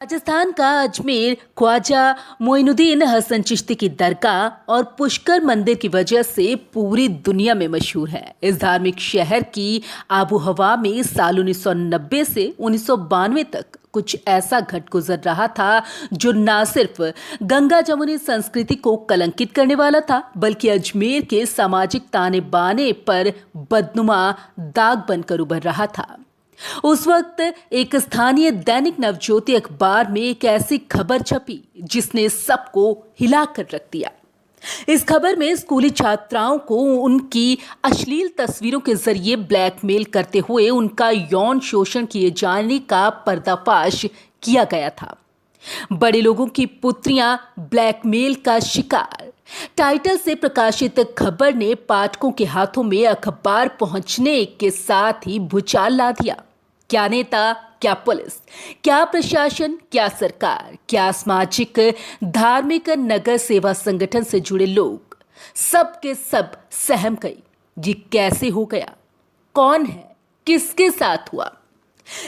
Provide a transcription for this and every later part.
राजस्थान का अजमेर ख्वाजा मोइनुद्दीन हसन चिश्ती की दरगाह और पुष्कर मंदिर की वजह से पूरी दुनिया में मशहूर है। इस धार्मिक शहर की आबो हवा में साल 1990 से 1992 तक कुछ ऐसा घट गुजर रहा था जो न सिर्फ गंगा जमुनी संस्कृति को कलंकित करने वाला था, बल्कि अजमेर के सामाजिक ताने बाने पर बदनुमा दाग बनकर उभर रहा था। उस वक्त एक स्थानीय दैनिक नवज्योति अखबार में एक ऐसी खबर छपी जिसने सबको हिला कर रख दिया। इस खबर में स्कूली छात्राओं को उनकी अश्लील तस्वीरों के जरिए ब्लैकमेल करते हुए उनका यौन शोषण किए जाने का पर्दाफाश किया गया था। बड़े लोगों की पुत्रियां ब्लैकमेल का शिकार टाइटल से प्रकाशित खबर ने पाठकों के हाथों में अखबार पहुंचने के साथ ही भूचाल ला दिया। क्या नेता, क्या पुलिस, क्या प्रशासन, क्या सरकार, क्या सामाजिक धार्मिक नगर सेवा संगठन से जुड़े लोग, सब के सब सहम गए। ये कैसे हो गया? कौन है? किसके साथ हुआ?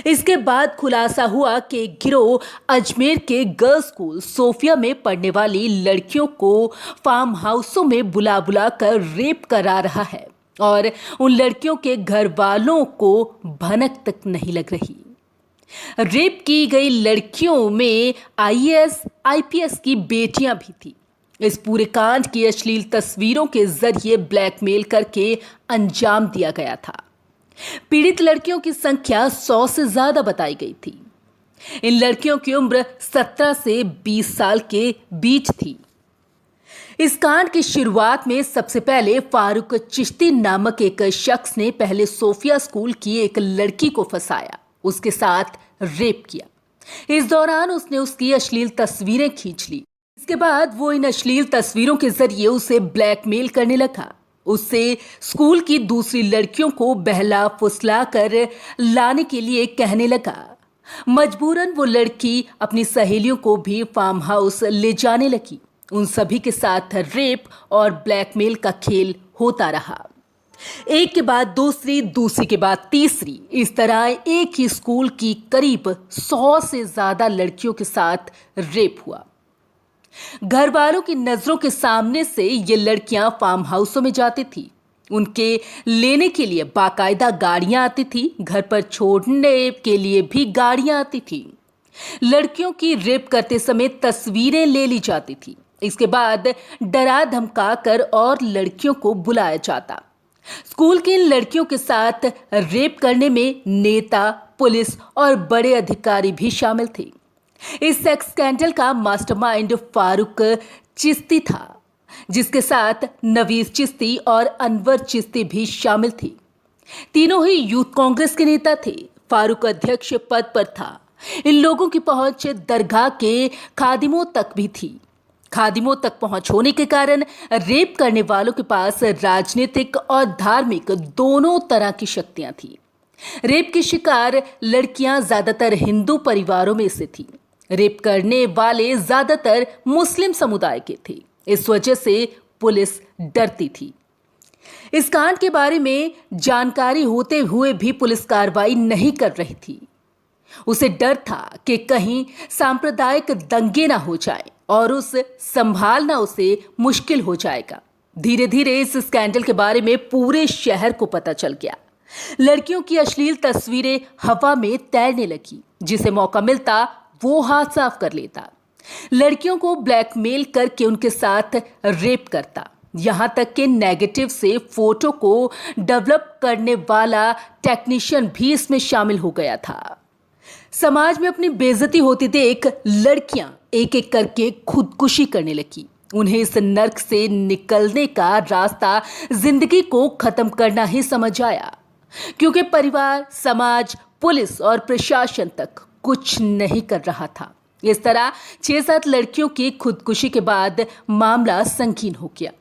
इसके बाद खुलासा हुआ कि गिरोह अजमेर के गर्ल्स स्कूल सोफिया में पढ़ने वाली लड़कियों को फार्म हाउसों में बुला बुला कर रेप करा रहा है और उन लड़कियों के घर वालों को भनक तक नहीं लग रही। रेप की गई लड़कियों में आईएएस, आईपीएस की बेटियां भी थी। इस पूरे कांड की अश्लील तस्वीरों के जरिए ब्लैकमेल करके अंजाम दिया गया था। पीड़ित लड़कियों की संख्या 100 से ज्यादा बताई गई थी। इन लड़कियों की उम्र 17 से 20 साल के बीच थी। इस कांड की शुरुआत में सबसे पहले फारूक चिश्ती नामक एक शख्स ने पहले सोफिया स्कूल की एक लड़की को फंसाया, उसके साथ रेप किया। इस दौरान उसने उसकी अश्लील तस्वीरें खींच ली। इसके बाद वो इन अश्लील तस्वीरों के जरिए उसे ब्लैकमेल करने लगा। उससे स्कूल की दूसरी लड़कियों को बहला फुसला कर लाने के लिए कहने लगा। मजबूरन वो लड़की अपनी सहेलियों को भी फार्म हाउस ले जाने लगी। उन सभी के साथ रेप और ब्लैकमेल का खेल होता रहा। एक के बाद दूसरी, दूसरी के बाद तीसरी, इस तरह एक ही स्कूल की करीब 100 से ज्यादा लड़कियों के साथ रेप हुआ। घर वालों की नजरों के सामने से ये लड़कियां फार्म हाउसों में जाती थी। उनके लेने के लिए बाकायदा गाड़ियां आती थी, घर पर छोड़ने के लिए भी गाड़ियां आती थी। लड़कियों की रेप करते समय तस्वीरें ले ली जाती थी। इसके बाद डरा धमका कर और लड़कियों को बुलाया जाता। स्कूल की इन लड़कियों के साथ रेप करने में नेता, पुलिस और बड़े अधिकारी भी शामिल थे। इस सेक्स स्कैंडल का मास्टरमाइंड फारूक चिश्ती था, जिसके साथ नवीस चिश्ती और अनवर चिश्ती भी शामिल थे। तीनों ही यूथ कांग्रेस के नेता थे। फारूक अध्यक्ष पद पर था। इन लोगों की पहुंच दरगाह के खादिमों तक भी थी। खादिमों तक पहुंच होने के कारण रेप करने वालों के पास राजनीतिक और धार्मिक दोनों तरह की शक्तियां थी। रेप की शिकार लड़कियां ज्यादातर हिंदू परिवारों में से थी। रेप करने वाले ज्यादातर मुस्लिम समुदाय के थे। इस वजह से पुलिस डरती थी। इस कांड के बारे में जानकारी होते हुए भी पुलिस कार्रवाई नहीं कर रही थी। उसे डर था कि कहीं सांप्रदायिक दंगे ना हो जाए और उस संभालना उसे मुश्किल हो जाएगा। धीरे धीरे इस स्कैंडल के बारे में पूरे शहर को पता चल गया। लड़कियों की अश्लील तस्वीरें हवा में तैरने लगी। जिसे मौका मिलता वो हाथ साफ कर लेता। लड़कियों को ब्लैकमेल करके उनके साथ रेप करता। यहां तक कि नेगेटिव से फोटो को डेवलप करने वाला टेक्नीशियन भी इसमें शामिल हो गया था। समाज में अपनी बेइज्जती होती देख लड़कियां एक एक करके खुदकुशी करने लगी। उन्हें इस नर्क से निकलने का रास्ता जिंदगी को खत्म करना ही समझ आया, क्योंकि परिवार, समाज, पुलिस और प्रशासन तक कुछ नहीं कर रहा था। इस तरह 6-7 लड़कियों की खुदकुशी के बाद मामला संगीन हो गया।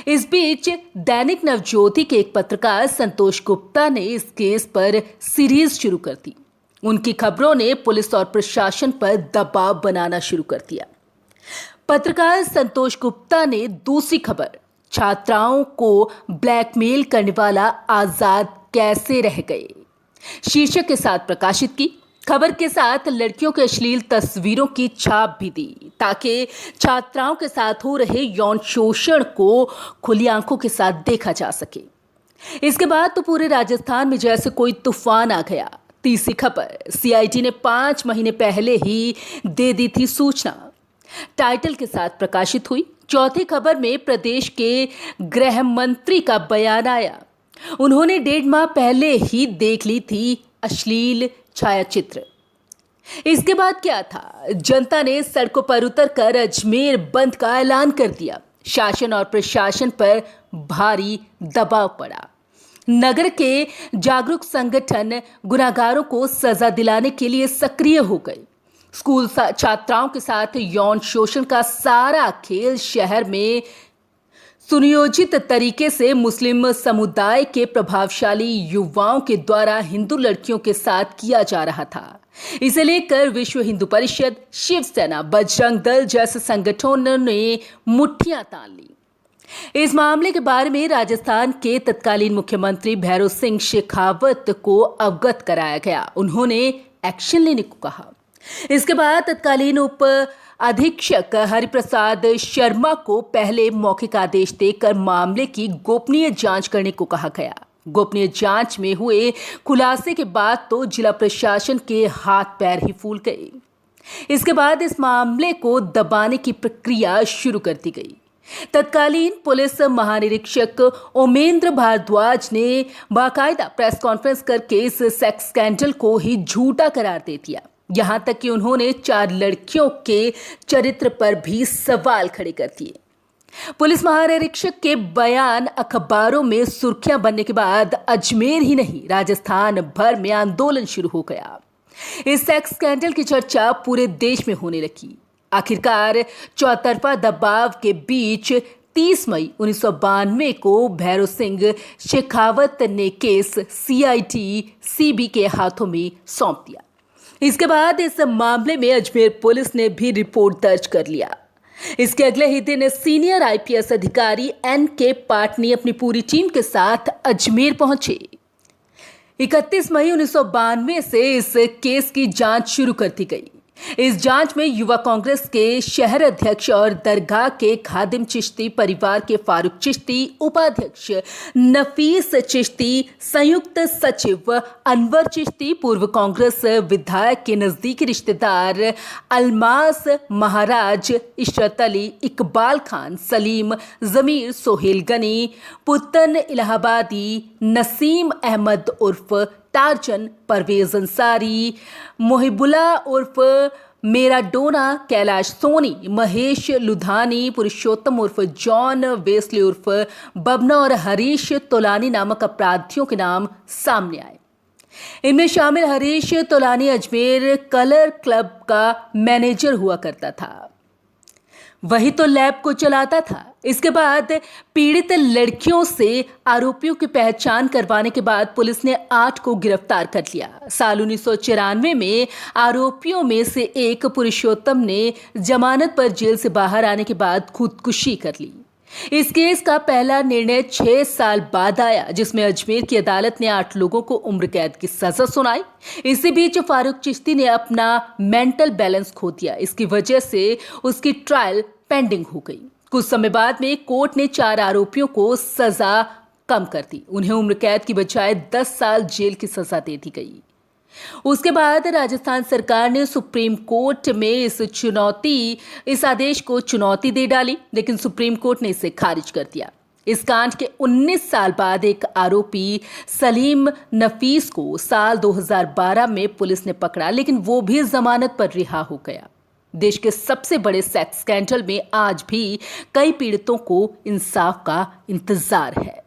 इस बीच दैनिक नवज्योति के एक पत्रकार संतोष गुप्ता ने इस केस पर सीरीज शुरू कर दी। उनकी खबरों ने पुलिस और प्रशासन पर दबाव बनाना शुरू कर दिया। पत्रकार संतोष गुप्ता ने दूसरी खबर, छात्राओं को ब्लैकमेल करने वाला आजाद कैसे रह गए, शीर्षक के साथ प्रकाशित की। खबर के साथ लड़कियों के अश्लील तस्वीरों की छाप भी दी ताकि छात्राओं के साथ हो रहे यौन शोषण को खुली आंखों के साथ देखा जा सके। इसके बाद तो पूरे राजस्थान में जैसे कोई तूफान आ गया। तीसरी खबर सीआईडी ने 5 महीने पहले ही दे दी थी सूचना, टाइटल के साथ प्रकाशित हुई। चौथी खबर में प्रदेश के गृह मंत्री का बयान आया। उन्होंने 1.5 माह पहले ही देख ली थी अश्लील छायाचित्र। इसके बाद क्या था, जनता ने सड़कों पर उतरकर अजमेर बंद का ऐलान कर दिया। शासन और प्रशासन पर भारी दबाव पड़ा। नगर के जागरूक संगठन गुनाहगारों को सजा दिलाने के लिए सक्रिय हो गए। स्कूल छात्राओं के साथ यौन शोषण का सारा खेल शहर में सुनियोजित तरीके से मुस्लिम समुदाय के प्रभावशाली युवाओं के द्वारा हिंदू लड़कियों के साथ किया जा रहा था। इसे लेकर विश्व हिंदू परिषद, शिवसेना, बजरंग दल जैसे संगठनों ने मुट्ठियां तान ली। इस मामले के बारे में राजस्थान के तत्कालीन मुख्यमंत्री भैरव सिंह शेखावत को अवगत कराया गया। उन्होंने एक्शन लेने को कहा। इसके बाद तत्कालीन उप अधीक्षक हरिप्रसाद शर्मा को पहले मौखिक आदेश देकर मामले की गोपनीय जांच करने को कहा गया। गोपनीय जांच में हुए खुलासे के बाद तो जिला प्रशासन के हाथ पैर ही फूल गए। इसके बाद इस मामले को दबाने की प्रक्रिया शुरू कर दी गई। तत्कालीन पुलिस महानिरीक्षक ओमेंद्र भारद्वाज ने बाकायदा प्रेस कॉन्फ्रेंस करके इस सेक्स स्कैंडल को ही झूठा करार दे दिया। यहां तक कि उन्होंने 4 लड़कियों के चरित्र पर भी सवाल खड़े कर दिए। पुलिस महानिरीक्षक के बयान अखबारों में सुर्खियां बनने के बाद अजमेर ही नहीं, राजस्थान भर में आंदोलन शुरू हो गया। इस सेक्स स्कैंडल की चर्चा पूरे देश में होने लगी। आखिरकार चौतरफा दबाव के बीच 30 मई 1992 को भैरव सिंह शेखावत ने केस सीआईडी सीबी के हाथों में सौंप दिया। इसके बाद इस मामले में अजमेर पुलिस ने भी रिपोर्ट दर्ज कर लिया। इसके अगले ही दिन सीनियर आईपीएस अधिकारी एन.के. पाटनी अपनी पूरी टीम के साथ अजमेर पहुंचे। 31 मई 1992 से इस केस की जांच शुरू कर दी गई। इस जांच में युवा कांग्रेस के शहर अध्यक्ष और दरगाह के खादिम चिश्ती परिवार के फारूक चिश्ती, उपाध्यक्ष नफीस चिश्ती, संयुक्त सचिव अनवर चिश्ती, पूर्व कांग्रेस विधायक के नजदीकी रिश्तेदार अलमास महाराज, इशरत अली, इकबाल खान, सलीम, जमीर, सोहेल गनी, पुतन इलाहाबादी, नसीम अहमद उर्फ टार्जन, परवेज अंसारी, मोहिबुल्ला उर्फ मेराडोना, कैलाश सोनी, महेश लुधानी, पुरुषोत्तम उर्फ जॉन, वेस्ले उर्फ बबना और हरीश तोलानी नामक अपराधियों के नाम सामने आए। इनमें शामिल हरीश तोलानी अजमेर कलर क्लब का मैनेजर हुआ करता था। वही तो लैब को चलाता था। इसके बाद पीड़ित लड़कियों से आरोपियों की पहचान करवाने के बाद पुलिस ने 8 को गिरफ्तार कर लिया। साल 1994 में आरोपियों में से एक पुरुषोत्तम ने जमानत पर जेल से बाहर आने के बाद खुदकुशी कर ली। इस केस का पहला निर्णय 6 साल बाद आया, जिसमें अजमेर की अदालत ने 8 लोगों को उम्र कैद की सजा सुनाई। इसी बीच फारूक चिश्ती ने अपना मेंटल बैलेंस खो दिया। इसकी वजह से उसकी ट्रायल पेंडिंग हो गई। कुछ समय बाद में कोर्ट ने 4 आरोपियों को सजा कम कर दी। उन्हें उम्र कैद की बजाय 10 साल जेल की सजा दे दी गई। उसके बाद राजस्थान सरकार ने सुप्रीम कोर्ट में इस आदेश को चुनौती दे डाली, लेकिन सुप्रीम कोर्ट ने इसे खारिज कर दिया। इस कांड के 19 साल बाद एक आरोपी सलीम नफीस को साल 2012 में पुलिस ने पकड़ा, लेकिन वो भी जमानत पर रिहा हो गया। देश के सबसे बड़े सेक्स स्कैंडल में आज भी कई पीड़ितों को इंसाफ का इंतजार है।